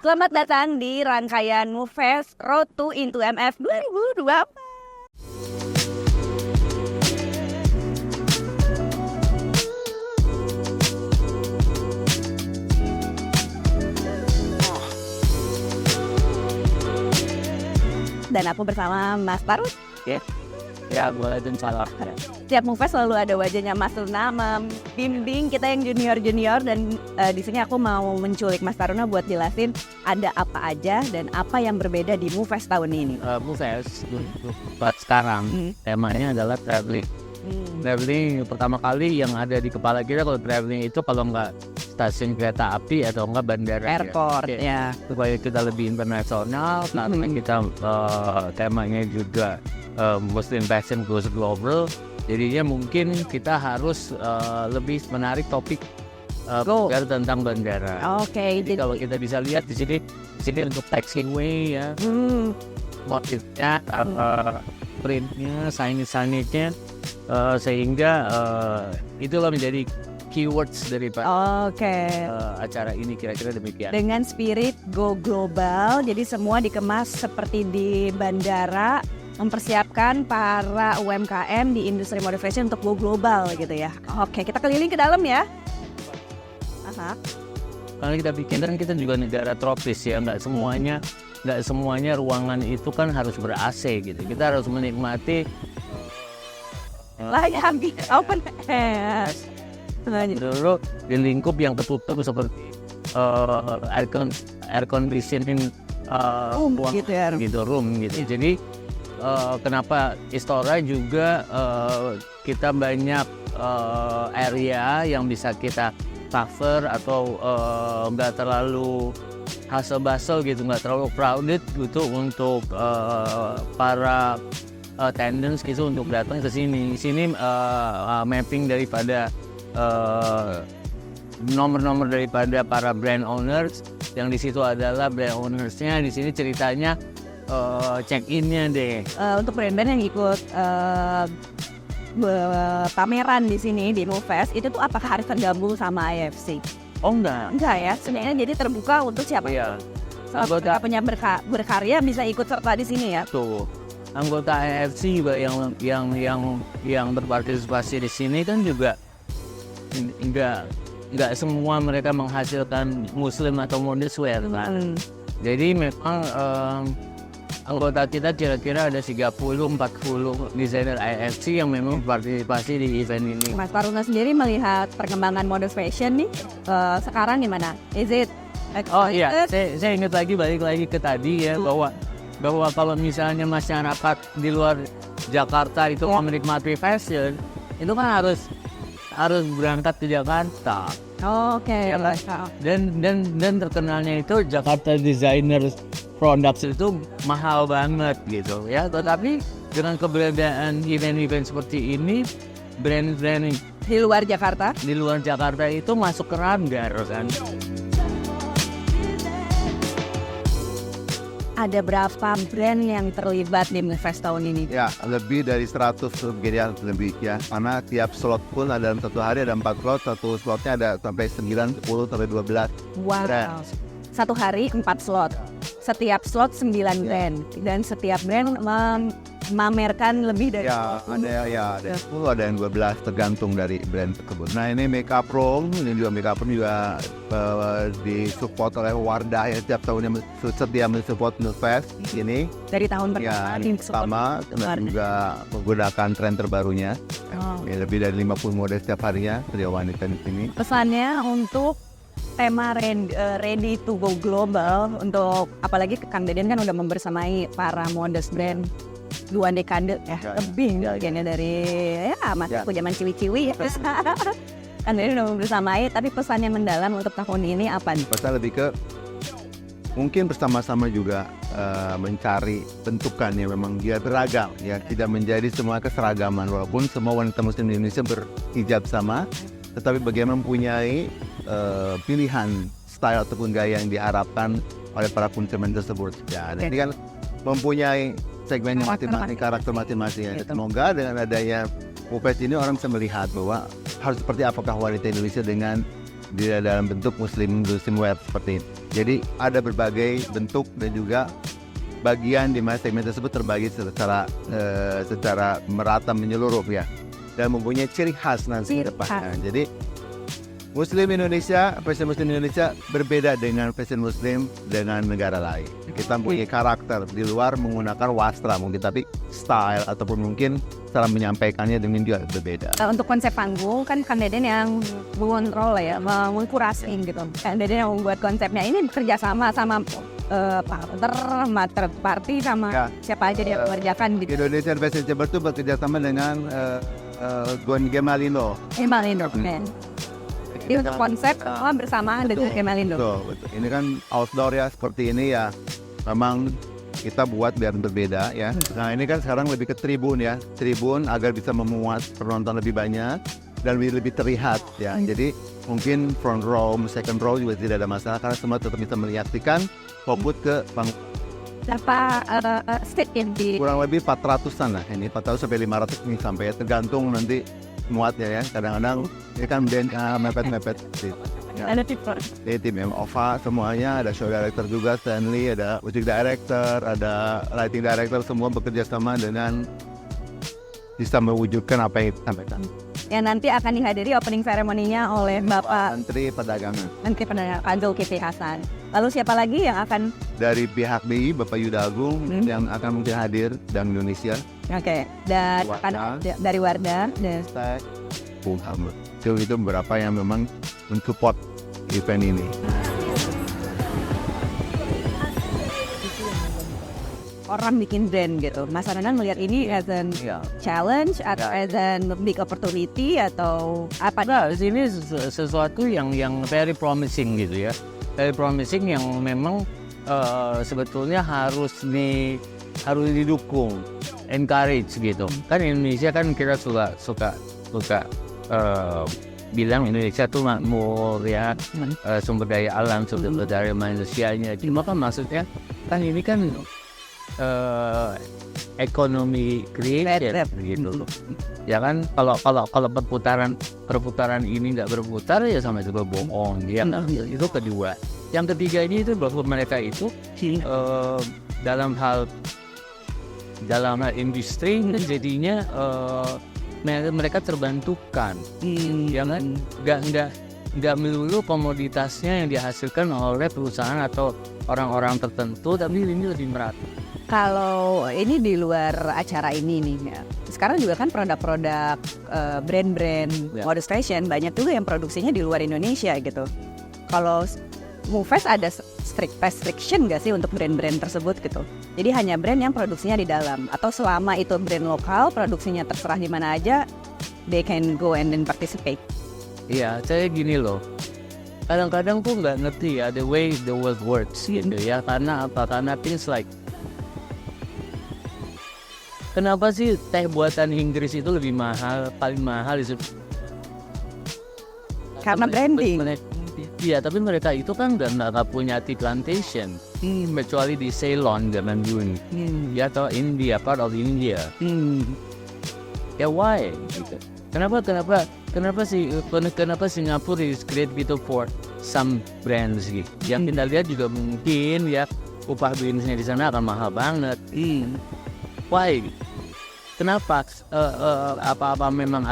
Selamat datang di rangkaian MoveFest Road to Into MF 2024. Dan aku bersama Mas Parut. Ya, boleh dan salah. Setiap MoveFest selalu ada wajahnya Mas Luna membimbing kita yang junior-junior. Dan di sini aku mau menculik Mas Taruna buat jelasin ada apa aja dan apa yang berbeda di MoveFest tahun ini. MoveFest buat sekarang temanya adalah traveling. Traveling pertama kali yang ada di kepala kita kalau traveling itu kalau nggak stasiun kereta api atau nggak bandara. Airport ya. Supaya kita lebih internasional karena kita temanya juga Muslim Fashion Goes Global. Jadinya mungkin kita harus lebih menarik topik tentang bandara. Oke, jadi kalau kita bisa lihat di sini untuk taxiway ya, motifnya, printnya, signage-nya, sehingga itulah menjadi keywords daripada acara ini, kira-kira demikian. Dengan spirit go global, jadi semua dikemas seperti di bandara, mempersiapkan para UMKM di industri mode fashion untuk go global gitu ya. Oke, kita keliling ke dalam ya. Karena kita bikin kan kita juga negara tropis ya, nggak semuanya ruangan itu kan harus ber-AC gitu. Kita harus menikmati layar open air. Dulu di lingkup yang tertutup seperti air conditioning room gitu. Jadi kenapa Istora juga kita banyak area yang bisa kita cover atau nggak terlalu hustle-bustle gitu, nggak terlalu crowded gitu untuk para attendance gitu untuk datang ke sini. Sini mapping daripada nomor-nomor daripada para brand owners, yang di situ adalah brand ownersnya. Di sini ceritanya check-innya deh. Untuk brand-brand yang ikut pameran di sini di MoveFest itu tuh apakah harus tergabung sama IFC? Oh enggak ya, sebenarnya jadi terbuka untuk siapa? Iya. Anggota punya berkarya bisa ikut serta di sini ya. Tuh. Anggota IFC juga yang berpartisipasi di sini kan juga enggak semua mereka menghasilkan muslim atau modest wear kan. Jadi memang anggota kita kira-kira ada 30-40 desainer IFC yang memang partisipasi di event ini. Mas Paruna sendiri melihat perkembangan mode fashion nih sekarang gimana? Is it saya ingat balik lagi ke tadi ya, bahwa kalau misalnya masyarakat di luar Jakarta itu mau menikmati fashion, itu kan harus berangkat ke Jakarta. Oke. Dan terkenalnya itu Jakarta Designer Products itu mahal banget gitu ya. Tetapi dengan keberadaan event-event seperti ini, brand-brand di luar Jakarta itu masuk ke radar kan. Ada berapa brand yang terlibat di MoveFest tahun ini? Ya, lebih dari 100 gedean lebih ya. Karena tiap slot pun ada dalam satu hari ada 4 slot, satu slotnya ada sampai 9, 10, sampai 12. Wow. Brand. Satu hari 4 slot. Setiap slot 9 brand. Dan setiap brand memamerkan lebih dari ada 10, ada yang 12 tergantung dari brand tersebut. Nah, ini Makeup Room, ini juga Makeup Room juga disupport oleh Wardah yang setiap tahunnya setia mensupport MoveFest ini. Dari tahun pertama dan juga menggunakan tren terbarunya. Lebih dari 50 model setiap harinya trio wanita di sini. Pesannya untuk tema ready to go global, untuk apalagi Kang Deden kan udah membersamai para modest brand 2 dekade lebih kayaknya dari aku zaman ciwi-ciwi ya. Kan Deden udah membersamai, tapi pesan yang mendalam untuk tahun ini apa nih? Pesan lebih ke mungkin bersama-sama juga mencari bentukan yang memang dia beragam ya, tidak menjadi semua keseragaman, walaupun semua wanita muslim di Indonesia berhijab sama, tetapi bagaimana mempunyai pilihan style ataupun gaya yang diharapkan oleh para konsumen tersebut ya. Dan ini kan mempunyai segmen yang masing-masing, karakter masing-masing. Semoga dengan adanya MoveFest ini orang bisa melihat bahwa harus seperti apakah wanita Indonesia dengan di dalam bentuk muslim wear seperti ini. Jadi ada berbagai bentuk dan juga bagian di mana segmen tersebut terbagi secara merata menyeluruh ya, dan mempunyai ciri khas nanti ke depannya. Jadi Muslim Indonesia, fashion Muslim Indonesia berbeda dengan fashion Muslim dengan negara lain. Kita punya karakter di luar menggunakan wastra mungkin, tapi style ataupun mungkin cara menyampaikannya dengan juga berbeda. Untuk konsep panggung kan Kang Deden yang mengontrol ya, mengkurasi gitu. Kang Deden yang membuat konsepnya, ini bekerja sama partner party sama siapa aja dia mengerjakan gitu. Indonesian Fashion Chamber itu bekerja sama dengan Gemalindo. Jadi untuk konsep bersamaan dengan Gemalindo. Betul. Ini kan outdoor ya, seperti ini ya. Memang kita buat biar berbeda ya. Nah ini kan sekarang lebih ke tribun ya. Tribun agar bisa memuat penonton lebih banyak dan lebih terlihat ya. Jadi mungkin front row, second row juga tidak ada masalah karena semua tetap bisa melihatkan fokus ke panggung. Berapa stage yang di? Kurang lebih 400-an lah ini, 400 sampai 500 nih sampai ya, tergantung nanti muatnya ya. Kadang-kadang ini kan band mepet-mepet. Ada tipe. Di tim OVA semuanya, ada show director juga, Stanley, ada music director, ada lighting director, semua bekerja sama dengan bisa mewujudkan apa yang disampaikan. Yang nanti akan dihadiri opening ceremony-nya oleh Bapak Menteri Perdagangan. Menteri Perdagangan Zulkifli Hasan. Lalu siapa lagi yang akan? Dari pihak BI, Bapak Yuda Agung yang akan mungkin hadir dari Indonesia. Oke. Dan akan dari Wardah dan Bung Hamid. Itu beberapa yang memang mensupport event ini. Orang bikin brand gitu. Mas Adnan melihat ini as a challenge atau as a big opportunity atau apa? Nah, ini sesuatu yang very promising gitu ya. Very promising yang memang sebetulnya harus didukung, encourage gitu. Kan Indonesia kan kita suka bilang Indonesia tuh makmur ya, sumber daya alam, sumber daya manusianya. Cuma kan maksudnya kan ini kan ekonomi creator gitu loh. Ya kan kalau perputaran ini nggak berputar ya sama juga bohong ya. Itu kedua. Yang ketiga ini itu bahwa mereka itu dalam hal industri jadinya mereka terbantukan, ya kan? Nggak melulu komoditasnya yang dihasilkan oleh perusahaan atau orang-orang tertentu, tapi ini lebih merata. Kalau ini di luar acara ini nih ya. Sekarang juga kan produk-produk brand-brand modest fashion banyak juga yang produksinya di luar Indonesia gitu. Kalau MUFES ada strict restriction nggak sih untuk brand-brand tersebut gitu? Jadi hanya brand yang produksinya di dalam, atau selama itu brand lokal produksinya terserah di mana aja, they can go and then participate. Iya, saya gini loh. Kadang-kadang tuh nggak ngerti ya the way the world works gitu ya. Karena apa? Karena things like kenapa sih teh buatan Inggris itu lebih mahal, paling mahal itu? Karena branding. Iya, tapi mereka itu kan nggak punya tea plantation, kecuali di Ceylon zaman dulu, ya atau India, part of India. Ya why? Gitu. Kenapa Singapura is great gitu for some brands gitu. Yang kita lihat juga mungkin ya upah bisnisnya di sana akan mahal banget. Why? Kenapa? Apa memang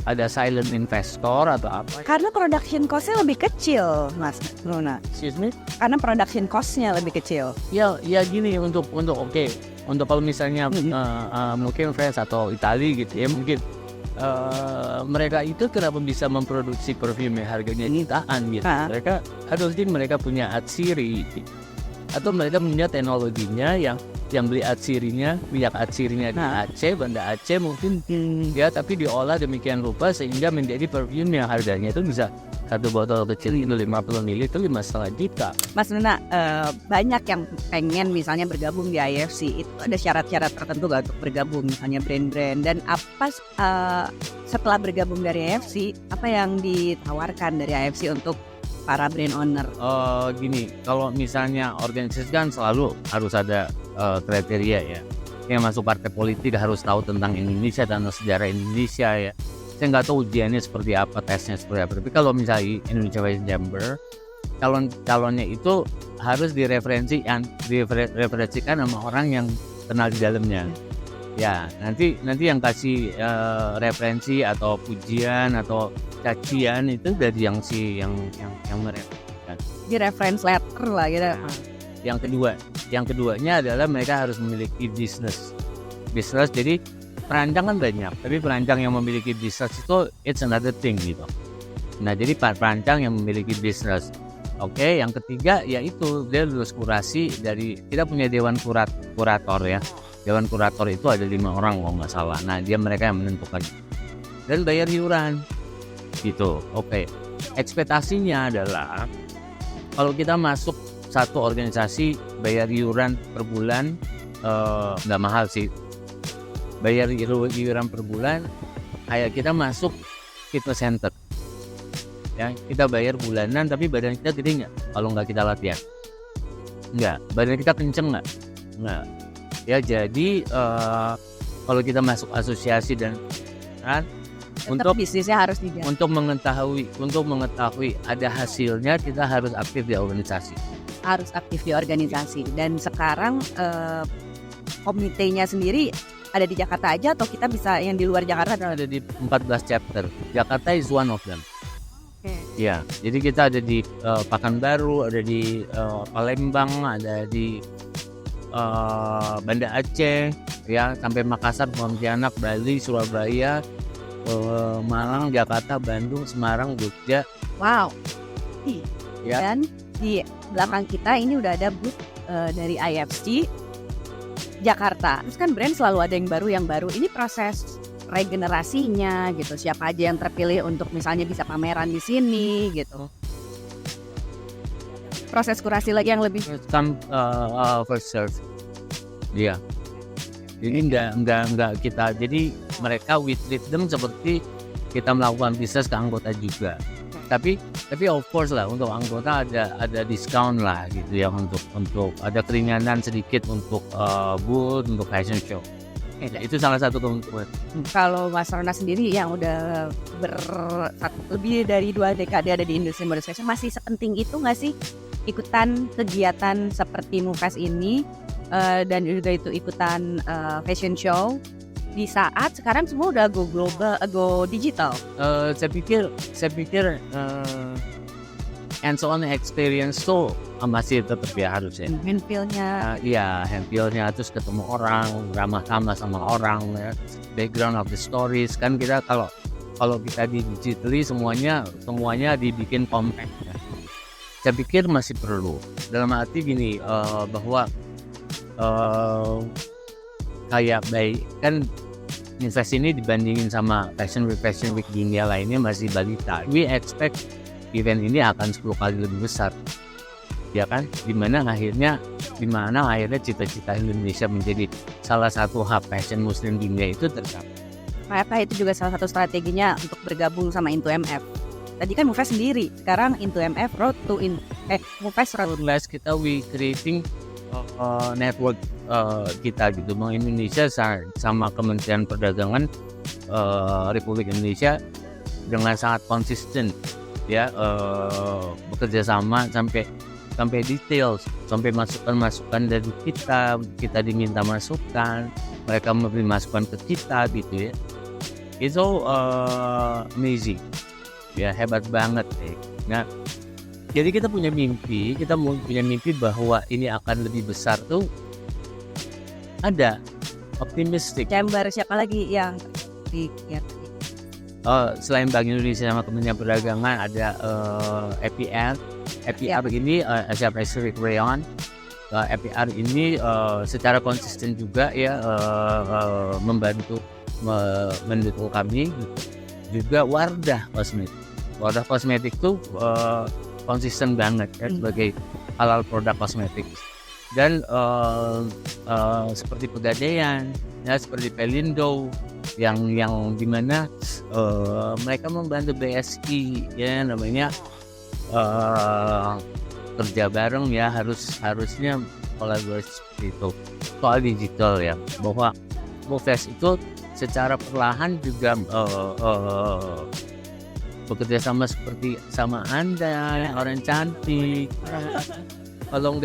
ada silent investor atau apa? Karena production cost-nya lebih kecil, Mas Luna. Excuse me? Karena production cost-nya lebih kecil. Ya gini untuk untuk kalau misalnya mungkin France atau Italia gitu ya mungkin mereka itu kenapa bisa memproduksi perfume yang harganya jutaan gitu. Mereka punya atsiri atau mereka punya teknologinya yang beli atsirinya, minyak atsirinya di Aceh, Banda Aceh mungkin ya, tapi diolah demikian rupa sehingga menjadi perfume yang harganya itu bisa satu botol kecil itu 50 ml itu 5,5 juta. Mas Luna, banyak yang pengen misalnya bergabung di IFC, itu ada syarat-syarat tertentu gak untuk bergabung, misalnya brand-brand, dan apa setelah bergabung dari IFC, apa yang ditawarkan dari IFC untuk para brand owner? Gini, kalau misalnya organisasi kan selalu harus ada kriteria ya. Yang masuk partai politik harus tahu tentang Indonesia dan sejarah Indonesia ya. saya nggak tahu ujiannya seperti apa, tesnya seperti apa. Tapi kalau misalnya Indonesia Fashion Chamber, calonnya itu harus direferensikan sama orang yang kenal di dalamnya. Ya, nanti yang kasih referensi atau pujian atau cacian itu dari yang mereferensikan. Di reference letter lah gitu. Yang keduanya adalah mereka harus memiliki bisnis. Jadi perancang kan banyak, tapi perancang yang memiliki bisnis itu it's another thing gitu. Nah, jadi perancang yang memiliki bisnis. Oke, yang ketiga yaitu dia lulus kurasi dari, kita punya dewan kurator ya. Dewan kurator itu ada 5 orang kalau nggak salah. Nah, mereka yang menentukan dan bayar iuran gitu. Oke, ekspektasinya adalah kalau kita masuk satu organisasi bayar iuran per bulan, nggak mahal sih. Bayar iuran per bulan kayak kita masuk fitness center. Ya, kita bayar bulanan tapi badan kita gede nggak kalau nggak kita latihan? Nggak. Badan kita kenceng nggak? Ya, jadi kalau kita masuk asosiasi dan Tetap bisnisnya harus dijaga. untuk mengetahui ada hasilnya, kita harus aktif di organisasi. Harus aktif di organisasi. Dan sekarang komitenya sendiri ada di Jakarta aja atau kita bisa yang di luar Jakarta? Ada di 14 chapter. Jakarta is one of them. Okay. Ya, jadi kita ada di Pekanbaru, ada di Palembang, ada di Banda Aceh, ya, sampai Makassar, Pontianak, Bali, Surabaya, Malang, Jakarta, Bandung, Semarang, Jogja. Wow. Ya. Dan di belakang kita ini udah ada booth dari IFC Jakarta. Terus kan brand selalu ada yang baru. Ini proses regenerasinya gitu. Siapa aja yang terpilih untuk misalnya bisa pameran di sini gitu. Proses kurasi lagi yang lebih Some first serve. Iya. Jadi enggak kita. Jadi mereka we treat them seperti kita melakukan bisnis ke anggota juga. Tapi of course lah, untuk anggota ada diskon lah gitu ya, untuk ada keringanan sedikit untuk booth, untuk fashion show. Itu salah satu keuntungan. Kalau Mas Rona sendiri yang udah lebih dari 2 dekade ada di industri modern fashion, masih sepenting itu nggak sih ikutan kegiatan seperti MUFAS ini dan juga itu ikutan fashion show di saat sekarang semua udah go global, go digital? Saya pikir hands-on experience tuh masih tetap ya harusnya. Handfeel-nya. Iya, handfeel-nya, terus ketemu orang, ramah-tamah sama orang, ya. Background of the stories kan, kita kalau kita di digitally semuanya dibikin compact. Ya. Saya pikir masih perlu. Dalam arti gini, bahwa kayak baik kan invest ini dibandingin sama Fashion Week dunia lainnya masih balita. We expect event ini akan 10 kali lebih besar, ya kan? Dimana akhirnya cita-cita Indonesia menjadi salah satu hub fashion muslim dunia itu tercapai. Apakah itu juga salah satu strateginya untuk bergabung sama Into MF? Tadi kan MUFAS sendiri, sekarang Into MF MUFAS Less kita we creating network kita gitu. Bank Indonesia sama Kementerian Perdagangan Republik Indonesia dengan sangat konsisten ya, bekerja sama sampai details, sampai masukan dari kita diminta masukan, mereka memberi masukan ke kita gitu ya. Itu amazing ya, hebat banget ya. Nah, jadi kita punya mimpi bahwa ini akan lebih besar tuh, ada optimistik. Chamber siapa lagi yang dilihat? Selain Bank Indonesia sama Kementerian Perdagangan ada APR ini Asia Pacific Rayon. APR ini secara konsisten juga ya mendukung kami gitu. Juga Wardah Kosmetik tuh konsisten banget ya sebagai halal produk kosmetik. Dan seperti Pegadaian ya, seperti Pelindo yang dimana mereka membantu BSI ya, namanya kerja bareng ya, harusnya kolaborasi seperti itu. Soal digital ya, bahwa MUFAS itu secara perlahan juga bekerja sama seperti sama Anda, orang cantik. Kalau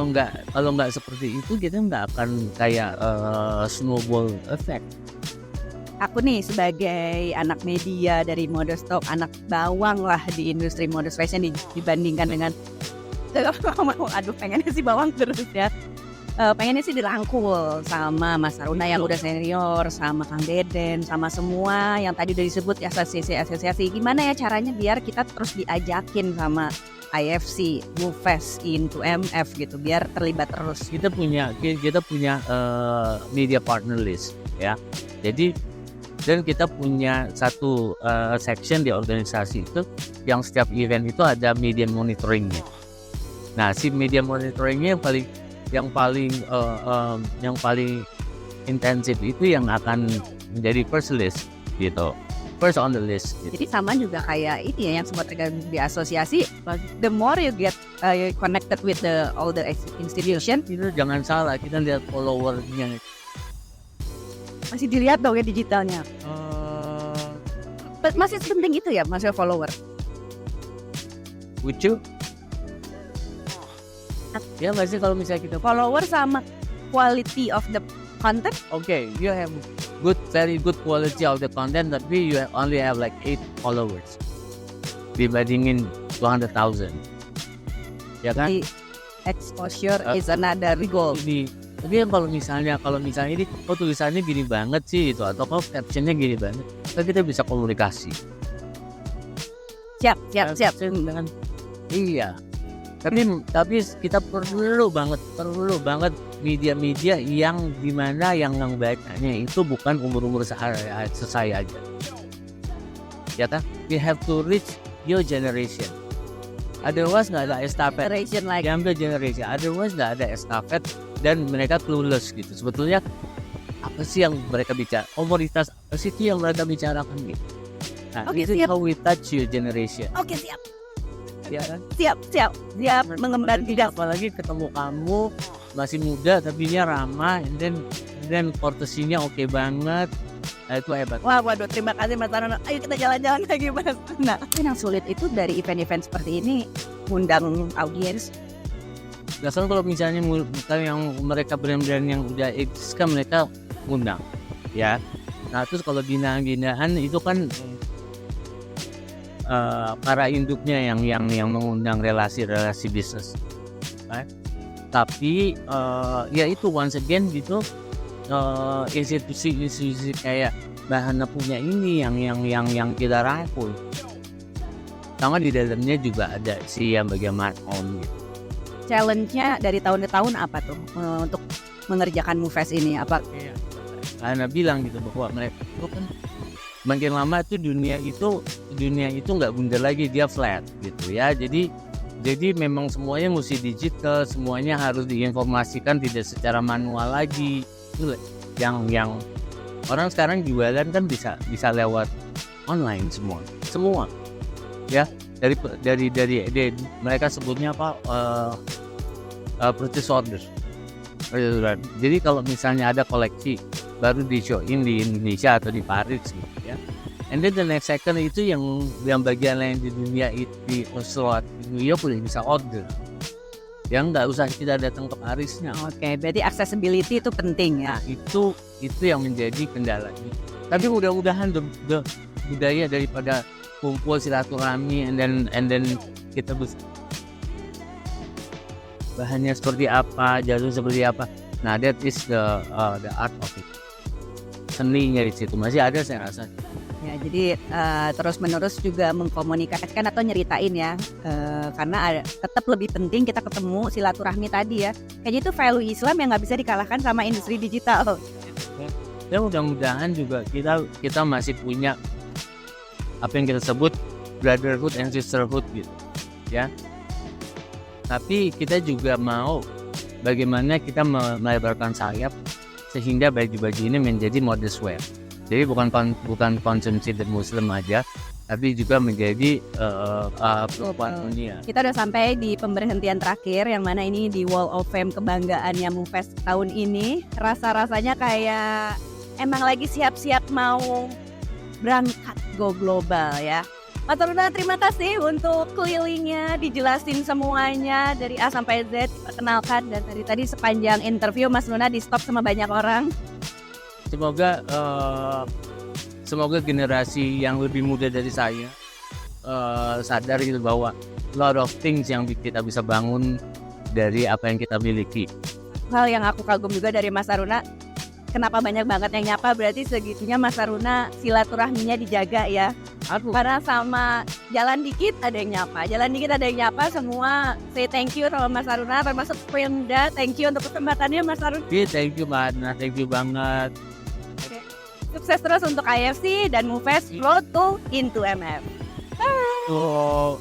nggak seperti itu, kita nggak akan kayak snowball effect. Aku nih sebagai anak media dari Modestock, anak bawang lah di industri modest fashion dibandingkan dengan aduh pengennya sih bawang terus ya. Pengennya sih dirangkul sama Mas Aruna yang udah senior, sama Kang Deden, sama semua yang tadi udah disebut asosiasi. Gimana ya caranya biar kita terus diajakin sama IFC, MUFES, into MF gitu, biar terlibat terus. Kita punya media partner list ya. Jadi dan kita punya satu section di organisasi itu yang setiap event itu ada media monitoringnya. Nah, si media monitoringnya yang paling intensif itu yang akan menjadi first list gitu, first on the list gitu. Jadi sama juga kayak ini ya yang semua tergabung di asosiasi, the more you get connected with all the institution. Itu jangan salah, kita lihat followernya. Masih dilihat dong ya digitalnya. Masih penting itu ya, masih follower. Would you? Ya nggak sih kalau misalnya kita Follower sama quality of the content. okay, you have very good quality of the content, tapi you only have like 8 followers dibandingin 200,000. Ya kan? The exposure is another goal. Tapi kalau misalnya ini tulisannya gini banget sih itu, atau kalau captionnya gini banget, kan kita bisa komunikasi. Siap. Dengan iya. Tapi kita perlu banget media-media yang dimana yang bacanya itu bukan umur saya aja. Ya kan? We have to reach your generation. Otherwise nggak ada estafet. Generation like Younger generation. Otherwise nggak ada estafet dan mereka clueless gitu. Sebetulnya apa sih yang mereka bicara? Komoditas apa sih itu yang mereka bicarakan gitu? Nah, Oke, this is siap. how we touch your generation. Oke, siap. Ya kan? Siap mengemban tidak. Apalagi ketemu kamu masih muda tapi dia ramah, and then courtesy-nya oke banget. Nah, itu hebat. Wah, waduh, terima kasih Mas Aruna. Ayo kita jalan-jalan lagi Mas. Nah, yang sulit itu dari event-event seperti ini undang audiens. Biasanya kalau misalnya yang mereka brand-brand yang udah eksis kan mereka undang, ya. Nah terus kalau binaan itu kan para induknya yang mengundang relasi bisnis, right? Tapi ya itu once again gitu, institusi kayak Bahana punya ini yang kita rangkul. Sama di dalamnya juga ada si yang bagian markon gitu. Challenge-nya dari tahun ke tahun apa tuh untuk mengerjakan MUFES ini? Apa? Karena bilang gitu bahwa mereka itu kan makin lama tuh dunia itu nggak bundar lagi, dia flat gitu ya. Jadi memang semuanya mesti digital, semuanya harus diinformasikan tidak secara manual lagi. Itu yang orang sekarang jualan kan bisa lewat online semua ya, dari mereka sebutnya apa, purchase order. Jadi kalau misalnya ada koleksi baru di showin di Indonesia atau di Paris gitu ya, and then the next second itu yang bagian lain di dunia itu di Oslo di New York udah bisa order, yang nggak usah kita datang ke Parisnya. Oke, berarti accessibility itu penting ya. Nah itu yang menjadi kendala. Tapi mudah-mudahan the budaya daripada kumpul silaturahmi and then kita bisa bahannya seperti apa, jalur seperti apa. Nah that is the art of it. Seninya di situ masih ada saya rasa. Ya, jadi terus-menerus juga mengkomunikasikan atau nyeritain ya, karena tetap lebih penting kita ketemu silaturahmi tadi ya. Kayaknya itu value Islam yang nggak bisa dikalahkan sama industri digital. Ya mudah-mudahan juga kita masih punya apa yang kita sebut brotherhood and sisterhood gitu ya. Tapi kita juga mau bagaimana kita melebarkan sayap sehingga baju-baju ini menjadi modest wear. Jadi bukan konsumsi dan Muslim aja, tapi juga menjadi perubahan dunia. Kita udah sampai di pemberhentian terakhir, yang mana ini di Wall of Fame kebanggaannya MUFES tahun ini. Rasa-rasanya kayak emang lagi siap-siap mau berangkat go global ya. Mas Taruna, terima kasih untuk kelilingnya, dijelasin semuanya dari A sampai Z, perkenalkan, dan tadi sepanjang interview Mas Luna di stop sama banyak orang. Semoga generasi yang lebih muda dari saya sadar gitu bahwa lot of things yang kita bisa bangun dari apa yang kita miliki. Hal yang aku kagum juga dari Mas Taruna, kenapa banyak banget yang nyapa, berarti segitunya Mas Taruna silaturahminya dijaga ya. Karena sama jalan dikit ada yang nyapa, semua say thank you sama Mas Taruna, termasuk Pemda, thank you untuk kesempatannya Mas Taruna. Thank you Mbak Adna, thank you banget. Sukses terus untuk IFC dan Mufest Road to Into MF. Oh.